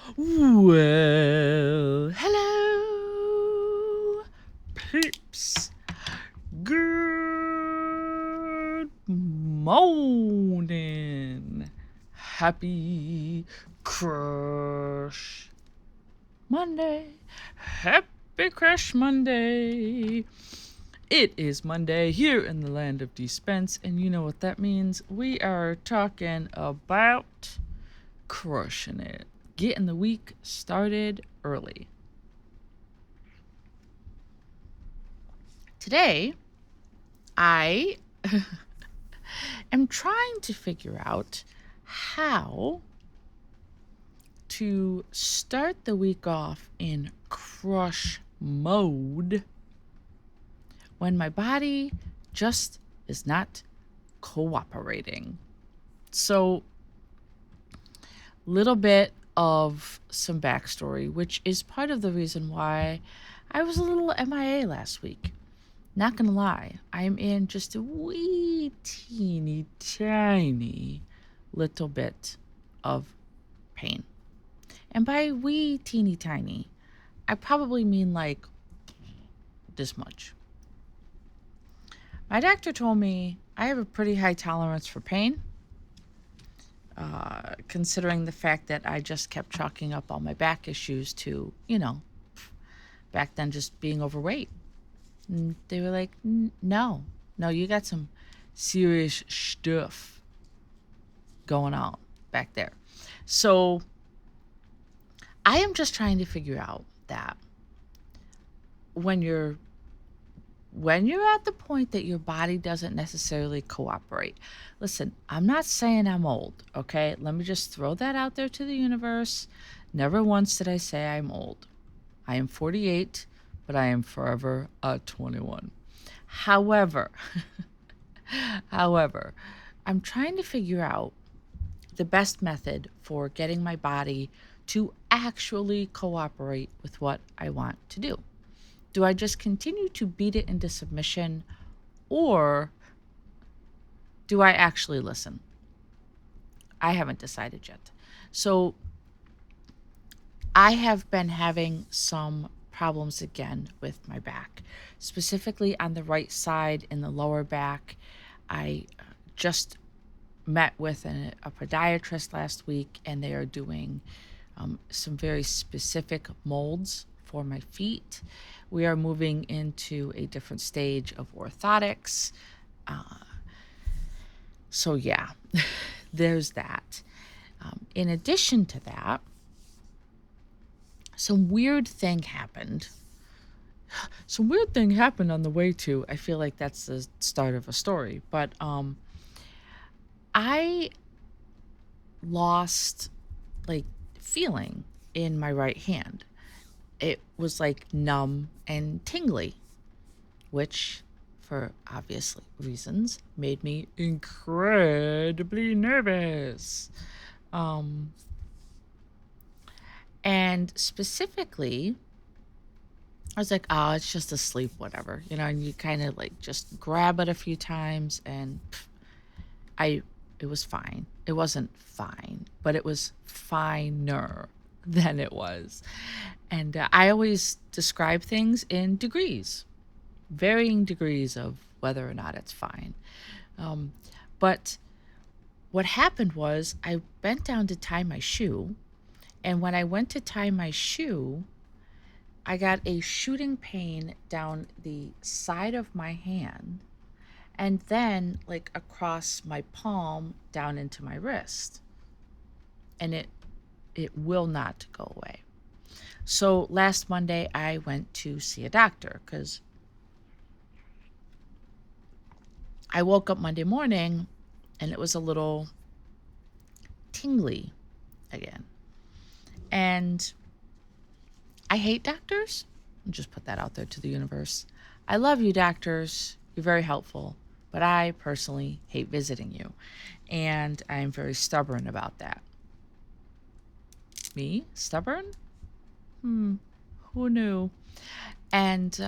Well, hello, peeps. Good morning. Happy Crush Monday. Happy Crush Monday. It is Monday here in the land of dispense, and you know what that means. We are talking about crushing it, getting the week started early. Today, I am trying to figure out how to start the week off in crush mode when my body just is not cooperating. So, little bit of some backstory, which is part of the reason why I was a little MIA last week. Not gonna lie, I'm in just a wee teeny tiny little bit of pain. And by wee teeny tiny, I probably mean like this much. My doctor told me I have a pretty high tolerance for pain, considering the fact that I just kept chalking up all my back issues to, back then just being overweight. And they were like, no, you got some serious stuff going on back there. So I am just trying to figure out that when you're at the point that your body doesn't necessarily cooperate. Listen, I'm not saying I'm old, okay? Let me just throw that out there to the universe. Never once did I say I'm old. I am 48, but I am forever a 21. However, I'm trying to figure out the best method for getting my body to actually cooperate with what I want to do. Do I just continue to beat it into submission, or do I actually listen? I haven't decided yet. So I have been having some problems again with my back, specifically on the right side in the lower back. I just met with a podiatrist last week, and they are doing some very specific molds for my feet. We are moving into a different stage of orthotics. So, yeah, there's that. In addition to that, some weird thing happened. Some weird thing happened on the way to. I feel like that's the start of a story, but I lost like feeling in my right hand. It was like numb and tingly, which, for obvious reasons, made me incredibly nervous. And specifically, I was like, oh, it's just asleep, whatever, and you kind of like just grab it a few times, and it was fine. It wasn't fine, but it was finer than it was. And I always describe things in degrees, varying degrees of whether or not it's fine. But what happened was I bent down to tie my shoe. And when I went to tie my shoe, I got a shooting pain down the side of my hand, and then like across my palm down into my wrist. And it will not go away. So last Monday I went to see a doctor because I woke up Monday morning and it was a little tingly again. And I hate doctors. I'll just put that out there to the universe. I love you, doctors. You're very helpful. But I personally hate visiting you. And I'm very stubborn about that. Me? Stubborn? Who knew? And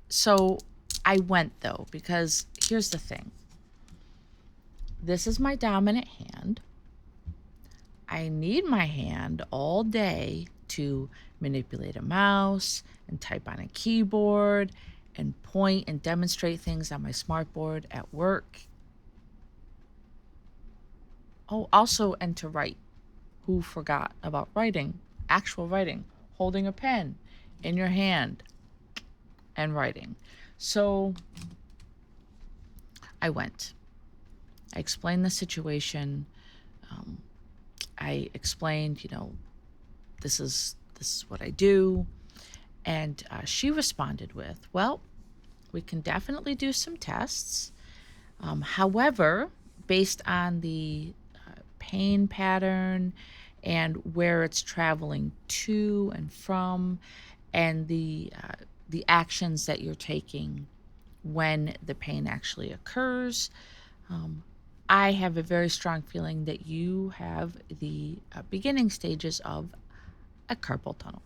so I went, though, because here's the thing. This is my dominant hand. I need my hand all day to manipulate a mouse and type on a keyboard and point and demonstrate things on my smartboard at work. Oh, also, and to write. Who forgot about writing? Actual writing, holding a pen in your hand and writing. So I went. I explained the situation. Um, I explained, this is what I do, and she responded with, "Well, we can definitely do some tests. However, based on the pain pattern and where it's traveling to and from, and the actions that you're taking when the pain actually occurs, um, I have a very strong feeling that you have the beginning stages of a carpal tunnel."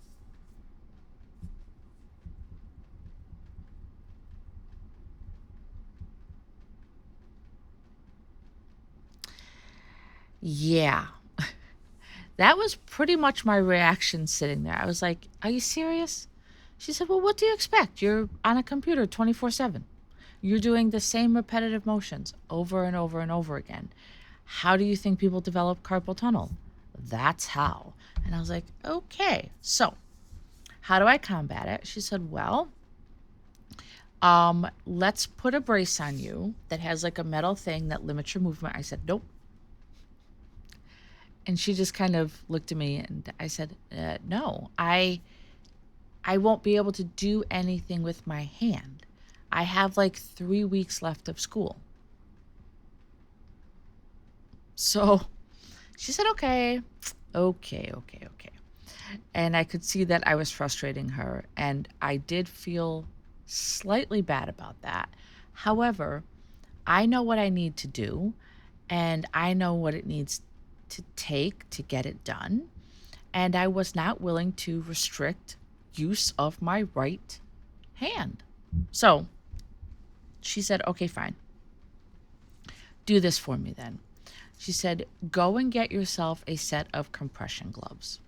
Yeah, that was pretty much my reaction sitting there. I was like, "Are you serious?" She said, "Well, what do you expect? You're on a computer 24/7. You're doing the same repetitive motions over and over and over again. How do you think people develop carpal tunnel? That's how." And I was like, "Okay, so how do I combat it?" She said, "Well, let's put a brace on you that has like a metal thing that limits your movement." I said, "Nope." And she just kind of looked at me and I said, "No, I won't be able to do anything with my hand. I have like 3 weeks left of school." So she said, "Okay, okay, okay, okay." And I could see that I was frustrating her, and I did feel slightly bad about that. However, I know what I need to do, and I know what it needs to take to get it done. And I was not willing to restrict use of my right hand. So she said, "Okay, fine. Do this for me then." She said, "Go and get yourself a set of compression gloves."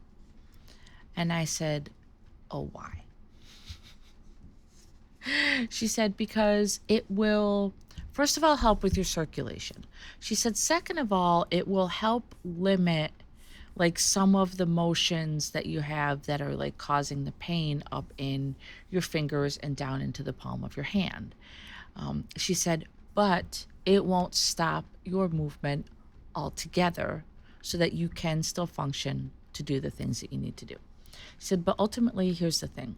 And I said, "Oh, why?" She said, "Because it will, first of all, help with your circulation." She said, "Second of all, it will help limit like some of the motions that you have that are like causing the pain up in your fingers and down into the palm of your hand." She said, "But it won't stop your movement altogether so that you can still function to do the things that you need to do." She said, "But ultimately, here's the thing.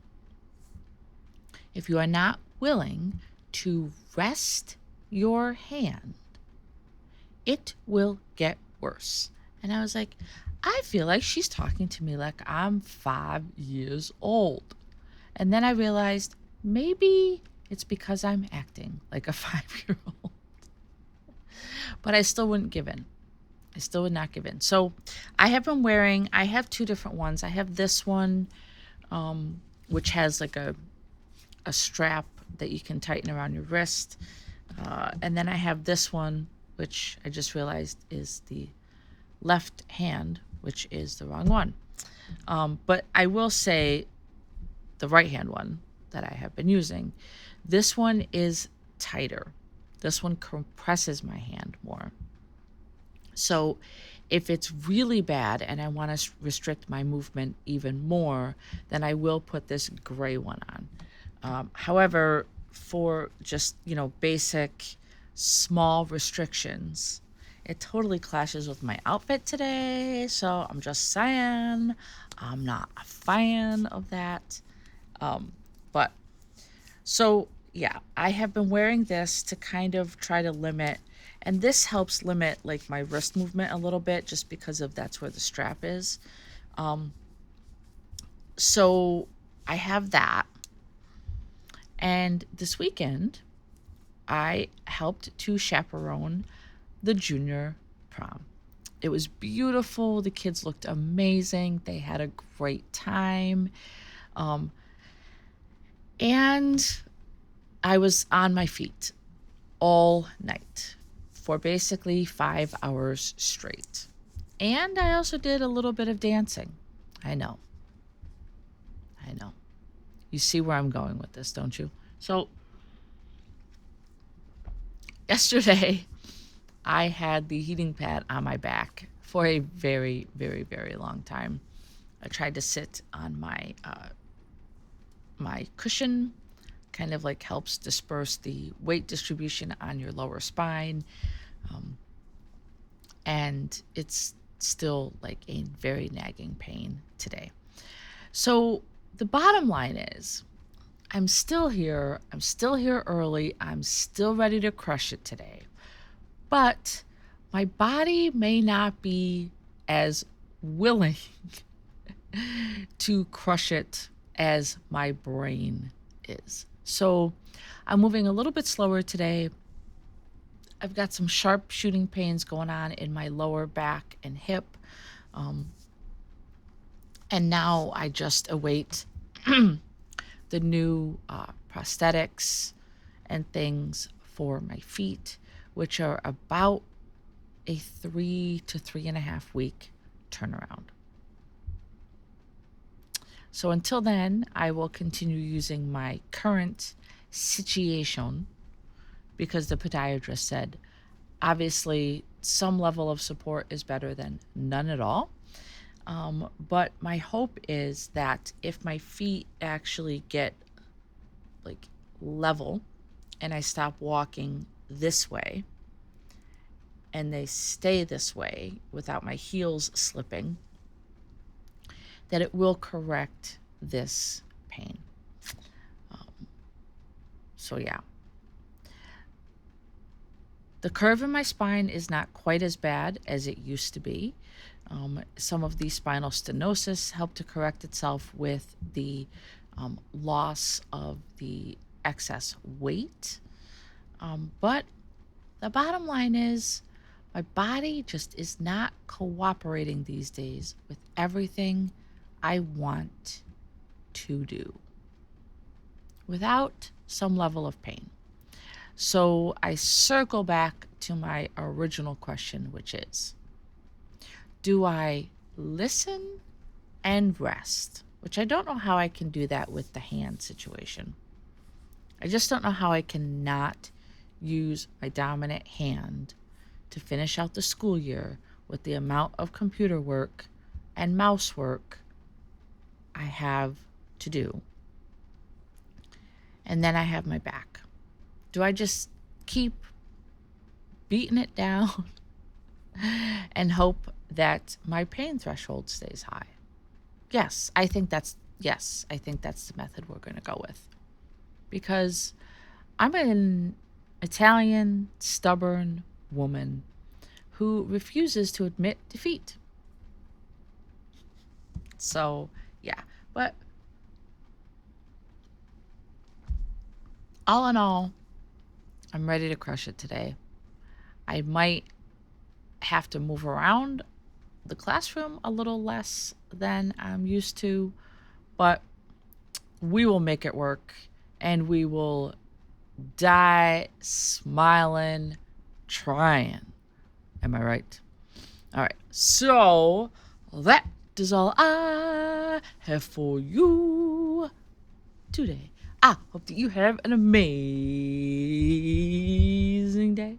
If you are not willing to rest your hand, it will get worse." And I was like, I feel like she's talking to me like I'm 5 years old. And then I realized maybe it's because I'm acting like a 5 year old. But I still wouldn't give in. I still would not give in. So I have two different ones. I have this one, which has like a strap that you can tighten around your wrist. And then I have this one, which I just realized is the left hand, which is the wrong one. But I will say the right hand one that I have been using, this one is tighter. This one compresses my hand more. So if it's really bad and I want to restrict my movement even more, then I will put this gray one on. However, for just, basic small restrictions, it totally clashes with my outfit today. So I'm just saying, I'm not a fan of that. But so, yeah, I have been wearing this to kind of try to limit, and this helps limit like my wrist movement a little bit just because of that's where the strap is. Um, so I have that. And this weekend, I helped to chaperone the junior prom. It was beautiful. The kids looked amazing. They had a great time. Um, and I was on my feet all night for basically 5 hours straight. And I also did a little bit of dancing. I know. I know. You see where I'm going with this, don't you? So, yesterday, I had the heating pad on my back for a very, very, very long time. I tried to sit on my cushion, kind of like helps disperse the weight distribution on your lower spine. Um, and it's still like a very nagging pain today. So the bottom line is I'm still here. I'm still here early. I'm still ready to crush it today. But my body may not be as willing to crush it as my brain is. So I'm moving a little bit slower today. I've got some sharp shooting pains going on in my lower back and hip. Um, and now I just await the new prosthetics and things for my feet, which are about a 3 to 3.5 week turnaround. So until then, I will continue using my current situation because the podiatrist said, obviously, some level of support is better than none at all. But my hope is that if my feet actually get like level and I stop walking this way and they stay this way without my heels slipping, that it will correct this pain. So yeah. The curve in my spine is not quite as bad as it used to be. Some of the spinal stenosis helped to correct itself with the loss of the excess weight. But the bottom line is my body just is not cooperating these days with everything I want to do without some level of pain. So I circle back to my original question, which is, do I listen and rest? Which I don't know how I can do that with the hand situation. I just don't know how I can not use my dominant hand to finish out the school year with the amount of computer work and mouse work I have to do. And then I have my back. Do I just keep beating it down and hope that my pain threshold stays high? Yes, I think that's the method we're going to go with. Because I'm an Italian, stubborn woman who refuses to admit defeat. So, yeah. But all in all, I'm ready to crush it today. I might have to move around the classroom a little less than I'm used to, but we will make it work and we will die smiling, trying. Am I right? All right. So that is all I have for you today. I hope that you have an amazing day.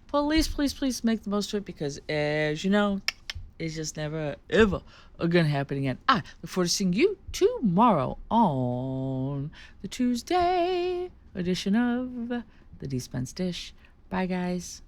Please, please, please make the most of it because, as you know, it's just never, ever gonna happen again. I look forward to seeing you tomorrow on the Tuesday edition of the Dispense Dish. Bye, guys.